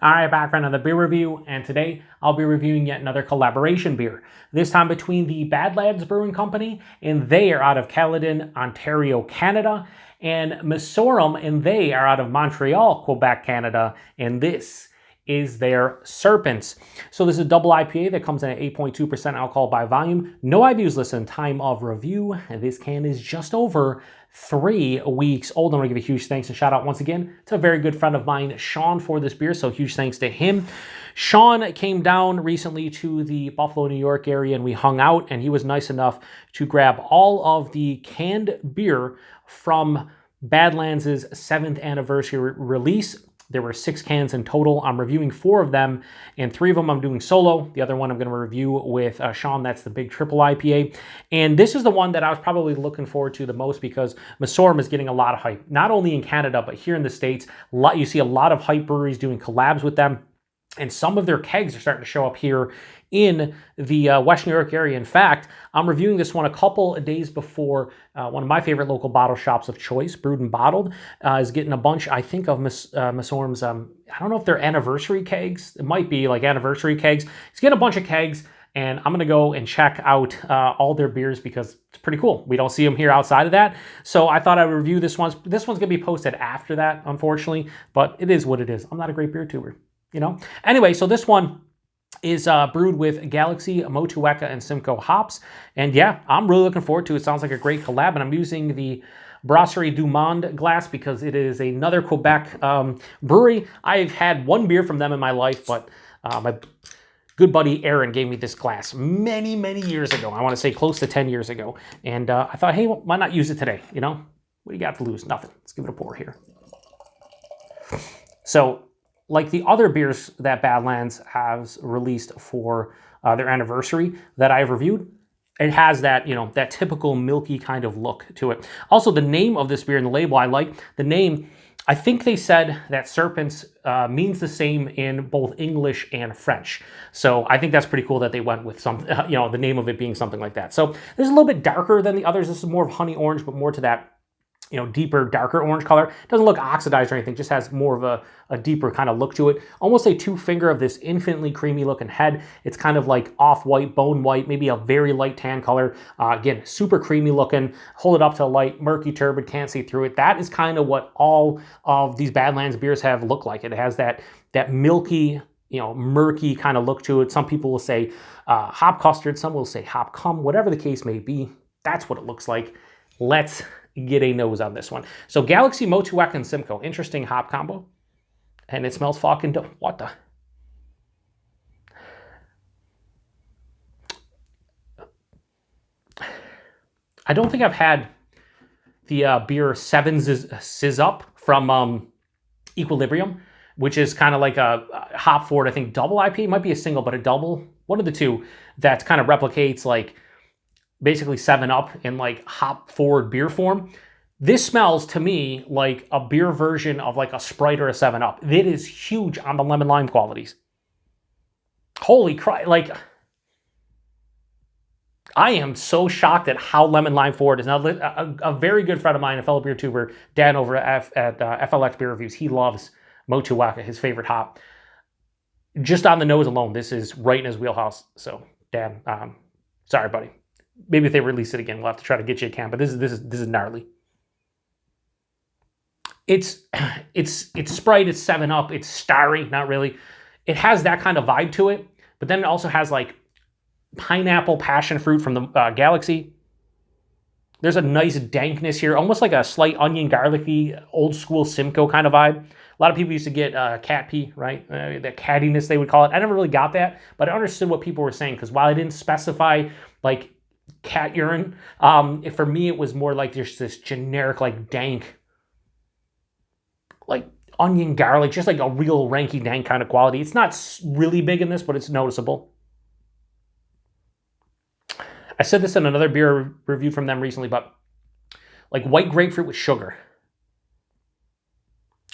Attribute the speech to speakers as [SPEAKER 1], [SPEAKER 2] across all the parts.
[SPEAKER 1] All right, back for another beer review, and today I'll be reviewing yet another collaboration beer. This time between the Badlands Brewing Company, and they are out of Caledon, Ontario, Canada, and Messorem, and they are out of Montreal, Quebec, Canada, and this is their Serpents. So this is a double IPA that comes in at 8.2% alcohol by volume. No IBUs listed, time of review, and this can is just over 3 weeks old. I want to give a huge thanks and shout out once again to a very good friend of mine, Sean, for this beer, so huge thanks to him. Sean came down recently to the Buffalo, New York area, and we hung out, and he was nice enough to grab all of the canned beer from Badlands' 7th anniversary release. There were 6 cans in total. I'm reviewing 4 of them, and 3 of them I'm doing solo. The other one I'm going to review with Sean. That's the big triple IPA. And this is the one that I was probably looking forward to the most because Messorem is getting a lot of hype, not only in Canada, but here in the States. You see a lot of hype breweries doing collabs with them, and some of their kegs are starting to show up here in the West New York area. In fact, I'm reviewing this one a couple of days before one of my favorite local bottle shops of choice, Brewed and Bottled, is getting a bunch, I think, of Messorem's, I don't know if they're anniversary kegs. It might be like anniversary kegs. He's getting a bunch of kegs, and I'm going to go and check out all their beers because it's pretty cool. We don't see them here outside of that. So I thought I would review this one. This one's going to be posted after that, unfortunately, but it is what it is. I'm not a great beer tuber, you know? Anyway, so this one is brewed with Galaxy, Motueka, and Simcoe hops. And yeah, I'm really looking forward to it. Sounds like a great collab. And I'm using the Brasserie du Monde glass because it is another Quebec brewery. I've had one beer from them in my life, but my good buddy Aaron gave me this glass many, many years ago. I want to say close to 10 years ago. And I thought, hey, why not use it today? You know, what do you got to lose? Nothing. Let's give it a pour here. So, like the other beers that Badlands has released for their anniversary that I've reviewed, it has that, you know, that typical milky kind of look to it. Also, the name of this beer in the label, I like the name. I think they said that Serpents means the same in both English and French. So I think that's pretty cool that they went with some, you know, the name of it being something like that. So this is a little bit darker than the others. This is more of honey orange, but more to that, you know, deeper, darker orange color. It doesn't look oxidized or anything, just has more of a deeper kind of look to it. Almost a 2-finger of this infinitely creamy looking head. It's kind of like off-white, bone white, maybe a very light tan color. Again, super creamy looking. Hold it up to the light, murky, turbid, can't see through it. That is kind of what all of these Badlands beers have looked like. It has that milky, you know, murky kind of look to it. Some people will say hop custard, some will say hop cum, whatever the case may be. That's what it looks like. Let's get a nose on this one. So Galaxy, Motueka, and Simcoe. Interesting hop combo. And it smells fucking dope. What the? I don't think I've had the beer 7 Sizz Up from Equilibrium, which is kind of like a hop forward, I think, double IPA. It might be a single, but a double. One of the two that kind of replicates like basically 7-Up in like hop forward beer form. This smells to me like a beer version of like a Sprite or a 7-Up. It is huge on the lemon lime qualities. Holy crap, like I am so shocked at how lemon lime forward is. Now a very good friend of mine, a fellow beer tuber, Dan over at FLX Beer Reviews, he loves Motueka, his favorite hop. Just on the nose alone, this is right in his wheelhouse. So Dan, sorry buddy. Maybe if they release it again, we'll have to try to get you a can. But this is gnarly. It's Sprite. It's 7-Up. It's starry. Not really. It has that kind of vibe to it. But then it also has like pineapple passion fruit from the Galaxy. There's a nice dankness here, almost like a slight onion garlicky old school Simcoe kind of vibe. A lot of people used to get cat pee, right? The cattiness they would call it. I never really got that, but I understood what people were saying because while I didn't specify like cat urine, for me it was more like there's this generic like dank, like onion garlic, just like a real ranky dank kind of quality. It's not really big in this, but it's noticeable. I said this in another beer review from them recently, but like white grapefruit with sugar.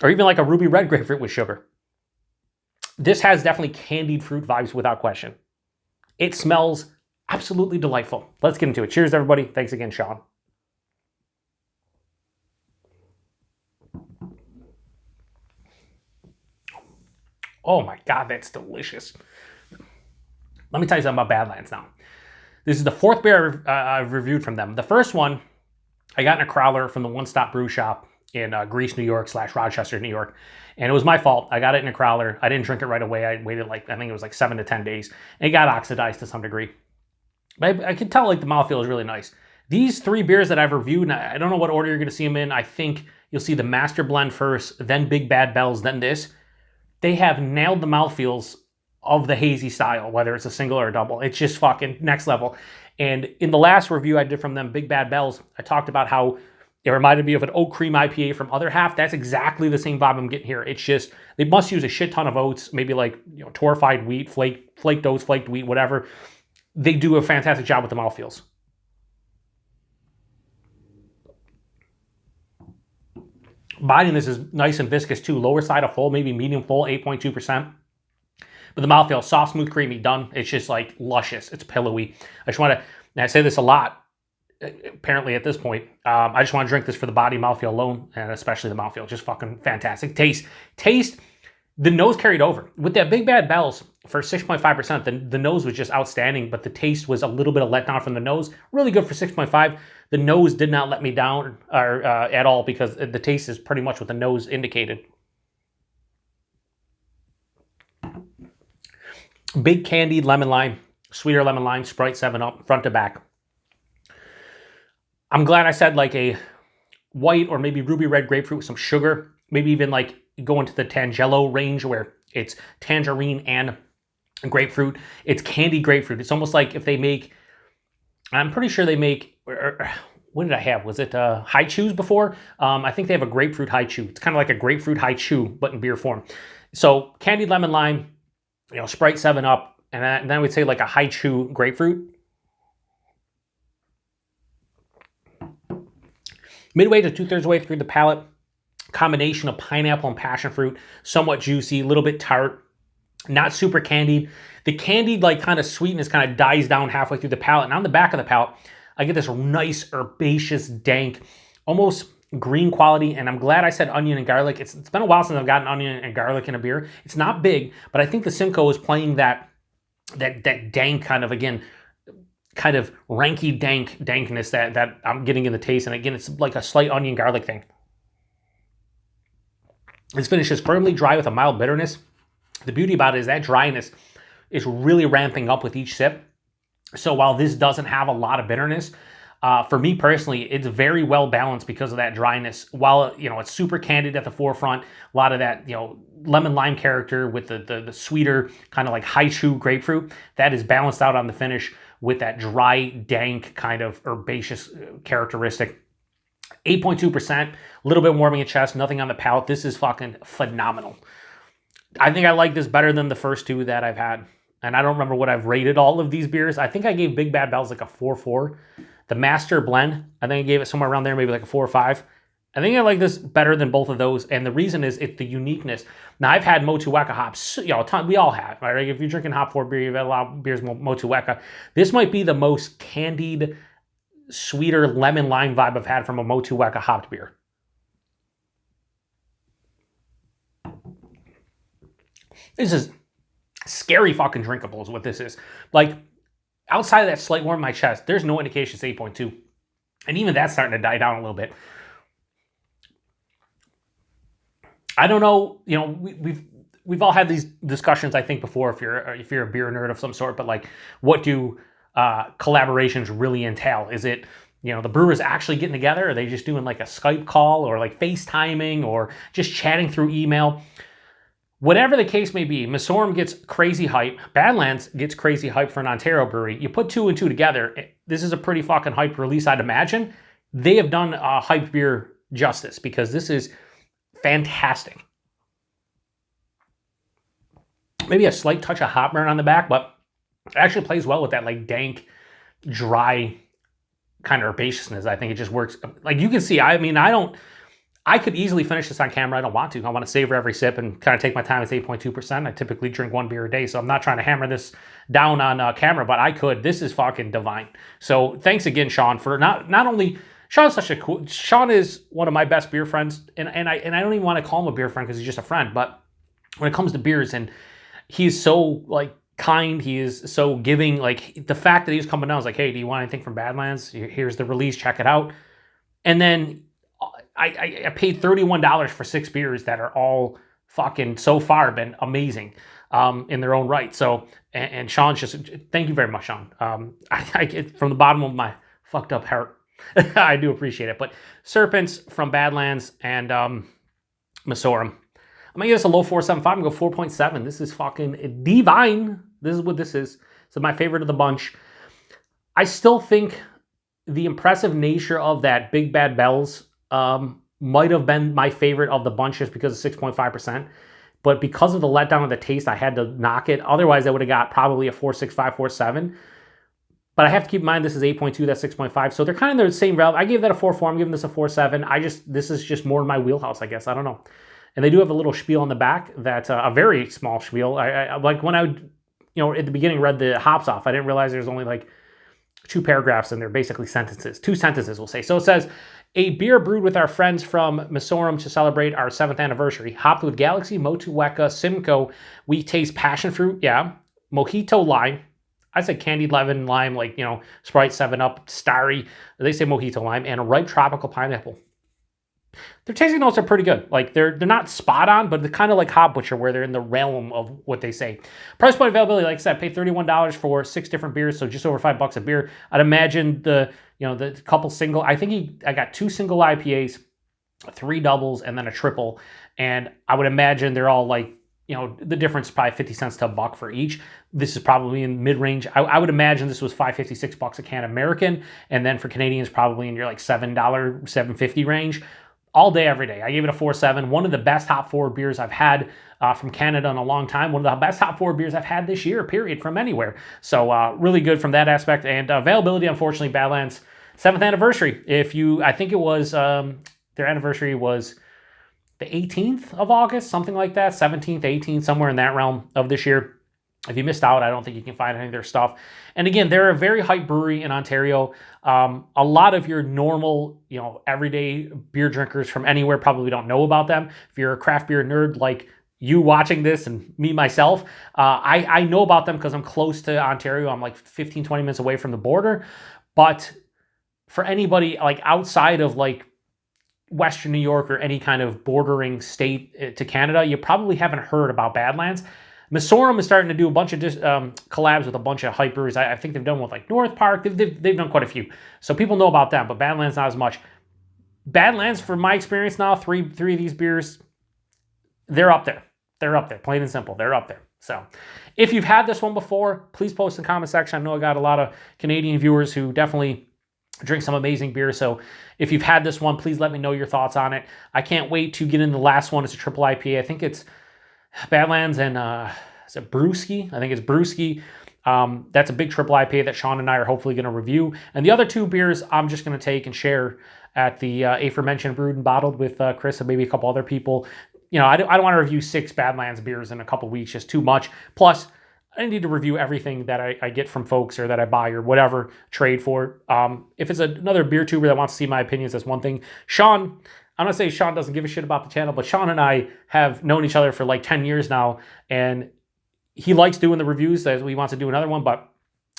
[SPEAKER 1] Or even like a ruby red grapefruit with sugar. This has definitely candied fruit vibes without question. It smells absolutely delightful. Let's get into it. Cheers, everybody. Thanks again, Sean. Oh my God, that's delicious. Let me tell you something about Badlands now. This is the fourth beer I've reviewed from them. The first one I got in a crowler from the One Stop Brew Shop in Greece, New York / Rochester, New York. And it was my fault. I got it in a crowler. I didn't drink it right away. I waited I think it was 7 to 10 days. And it got oxidized to some degree. But I could tell the mouthfeel is really nice. These 3 beers that I've reviewed, and I don't know what order you're going to see them in. I think you'll see the Master Blend first, then Big Bad Bells, then this. They have nailed the mouthfeels of the hazy style, whether it's a single or a double. It's just fucking next level. And in the last review I did from them, Big Bad Bells, I talked about how it reminded me of an oat cream IPA from Other Half. That's exactly the same vibe I'm getting here. It's just, they must use a shit ton of oats, maybe torrefied wheat, flaked oats, flaked wheat, whatever. They do a fantastic job with the mouthfeels. Body in this is nice and viscous too. Lower side of full, maybe medium full, 8.2%. But the mouthfeel, soft, smooth, creamy, done. It's just luscious. It's pillowy. I just want to, and I say this a lot, apparently at this point, I just want to drink this for the body mouthfeel alone, and especially the mouthfeel. Just fucking fantastic. Taste, the nose carried over. With that Big Bad Bells, for 6.5%, the nose was just outstanding, but the taste was a little bit of letdown from the nose. Really good for 6.5. The nose did not let me down at all, because the taste is pretty much what the nose indicated. Big candied lemon lime, sweeter lemon lime, Sprite 7-Up, front to back. I'm glad I said a white or maybe ruby red grapefruit with some sugar, maybe even go into the Tangelo range where it's tangerine and grapefruit. It's candied grapefruit. It's almost like if they make, I'm pretty sure they make, what did I have? Was it high chews before? I think they have a grapefruit high chew. It's kind of like a grapefruit high chew, but in beer form. So candied lemon lime, Sprite 7-Up, and then I would say a high chew grapefruit. Midway to 2/3 way through the palate, combination of pineapple and passion fruit, somewhat juicy, a little bit tart, not super candied. The candied kind of sweetness kind of dies down halfway through the palate, and on the back of the palate, I get this nice herbaceous, dank, almost green quality, and I'm glad I said onion and garlic. It's been a while since I've gotten onion and garlic in a beer. It's not big, but I think the Simcoe is playing that dank kind of, again, kind of ranky dankness that I'm getting in the taste. And again, it's like a slight onion garlic thing. This finish is firmly dry with a mild bitterness. The beauty about it is that dryness is really ramping up with each sip. So while this doesn't have a lot of bitterness, for me personally, it's very well balanced because of that dryness. While it's super candied at the forefront, a lot of that lemon lime character with the sweeter kind of high chew grapefruit, that is balanced out on the finish with that dry, dank kind of herbaceous characteristic. 8.2%, a little bit warming in chest, nothing on the palate. This is fucking phenomenal. I think I like this better than the first 2 that I've had. And I don't remember what I've rated all of these beers. I think I gave Big Bad Bells a 4.4. The Master Blend, I think I gave it somewhere around there, maybe a 4 or 5. I think I like this better than both of those, and the reason is it's the uniqueness. Now, I've had Motueka hops, we all have, right? If you're drinking hop forward beer, you've had a lot of beers Motueka. This might be the most candied, sweeter lemon lime vibe I've had from a Motueka hopped beer. This is scary fucking drinkable is what this is. Outside of that slight warm in my chest, there's no indication it's 8.2. And even that's starting to die down a little bit. I don't know, we've all had these discussions, I think, before, if you're a beer nerd of some sort, but what do collaborations really entail? Is it, the brewers actually getting together? Are they just doing a Skype call or FaceTiming or just chatting through email? Whatever the case may be, Messorem gets crazy hype. Badlands gets crazy hype for an Ontario brewery. You put 2 and 2 together, this is a pretty fucking hype release, I'd imagine. They have done a hyped beer justice because this is fantastic. Maybe a slight touch of hop burn on the back, but it actually plays well with that dank, dry kind of herbaceousness. I think it just works. You can see, I could easily finish this on camera. I don't want to. I want to savor every sip and kind of take my time. It's 8.2%. I typically drink 1 beer a day, so I'm not trying to hammer this down on camera, but I could. This is fucking divine. So thanks again, Sean, for not only... Sean is one of my best beer friends, and I don't even want to call him a beer friend because he's just a friend, but when it comes to beers, and he's so like kind, he is so giving. Like the fact that he was coming down, I was like, hey, do you want anything from Badlands? Here's the release, check it out. And then I paid $31 for 6 beers that are all fucking so far been amazing in their own right. So, and Sean's just, thank you very much, Sean. I get from the bottom of my fucked up heart. I do appreciate it. But Serpents from Badlands and Messorem. I'm going to give this a low 4.75 and go 4.7. This is fucking divine. This is what this is. So my favorite of the bunch. I still think the impressive nature of that Big Bad Bells might have been my favorite of the bunch just because of 6.5%. But because of the letdown of the taste, I had to knock it. Otherwise, I would have got probably a 4.65, 4.7. But I have to keep in mind this is 8.2, that's 6.5. So they're kind of in the same realm. I gave that a 4.4. I'm giving this a 4.7. This is just more in my wheelhouse, I guess. I don't know. And they do have a little spiel on the back that's a very small spiel. I like when I would, at the beginning read the hops off, I didn't realize there's only like 2 paragraphs and they're basically sentences. 2 sentences, we'll say. So it says, a beer brewed with our friends from Messorem to celebrate our 7th anniversary. Hopped with Galaxy, Motueka, Simcoe. We taste passion fruit, yeah. Mojito lime. I said candied lemon lime, like, Sprite, 7-Up, Starry. They say mojito lime. And a ripe tropical pineapple. Their tasting notes are pretty good. Like, they're not spot on, but they're kind of like Hop Butcher, where they're in the realm of what they say. Price point availability, like I said, I paid $31 for 6 different beers, so just over $5 a beer. I'd imagine the couple single, I got 2 single IPAs, 3 doubles, and then a triple. And I would imagine they're all like, the difference is probably 50 cents to $1 for each. This is probably in mid-range. I would imagine this was $5.50, $6 a can American. And then for Canadians, probably in your like $7, $7.50 range. All day, every day. I gave it a 4.7. One of the best hop forward beers I've had from Canada in a long time. One of the best hop forward beers I've had this year, period, from anywhere. So really good from that aspect. And availability, unfortunately, Badlands 7th anniversary. I think it was, their anniversary was the 18th of August, something like that, 17th, 18th, somewhere in that realm of this year. If you missed out, I don't think you can find any of their stuff. And again, they're a very hype brewery in Ontario. A lot of your normal, everyday beer drinkers from anywhere probably don't know about them. If you're a craft beer nerd like you watching this and me myself, I know about them because I'm close to Ontario. I'm like 15, 20 minutes away from the border. But for anybody like outside of like Western New York or any kind of bordering state to Canada, you probably haven't heard about Badlands. Messorem is starting to do a bunch of collabs with a bunch of hypers. I think they've done with like North Park. They've done quite a few. So people know about them, but Badlands not as much. Badlands, from my experience now, three of these beers, they're up there. They're up there, plain and simple. They're up there. So if you've had this one before, please post in the comment section. I know I got a lot of Canadian viewers who definitely drink some amazing beer. So if you've had this one, please let me know your thoughts on it. I can't wait to get in the last one. It's a triple IPA. I think it's Badlands and is it Brewski? I think it's Brewski. That's a big triple IPA that Sean and I are hopefully going to review. And the other 2 beers I'm just going to take and share at the aforementioned Brewed and Bottled with Chris and maybe a couple other people. I don't want to review 6 Badlands beers in a couple weeks, just too much. Plus, I need to review everything that I get from folks or that I buy or whatever, trade for. If it's another beer tuber that wants to see my opinions, that's one thing. Sean, I'm not saying Sean doesn't give a shit about the channel, but Sean and I have known each other for like 10 years now, and he likes doing the reviews, so he wants to do another one. But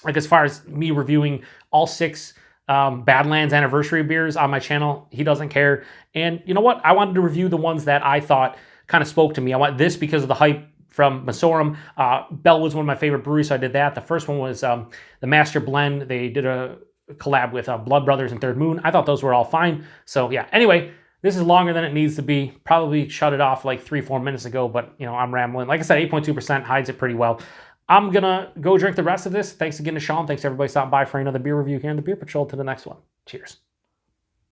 [SPEAKER 1] like as far as me reviewing all 6 Badlands anniversary beers on my channel, he doesn't care. And you know what? I wanted to review the ones that I thought kind of spoke to me. I want this because of the hype from Messorem. Bellwood's one of my favorite breweries, so I did that. The first one was the Master Blend. They did a collab with Blood Brothers and Third Moon. I thought those were all fine. So yeah, anyway, this is longer than it needs to be. Probably shut it off like 3-4 minutes ago, but I'm rambling. Like I said, 8.2% hides it pretty well. I'm going to go drink the rest of this. Thanks again to Sean. Thanks to everybody stopping by for another beer review here in the Beer Patrol. To the next one. Cheers.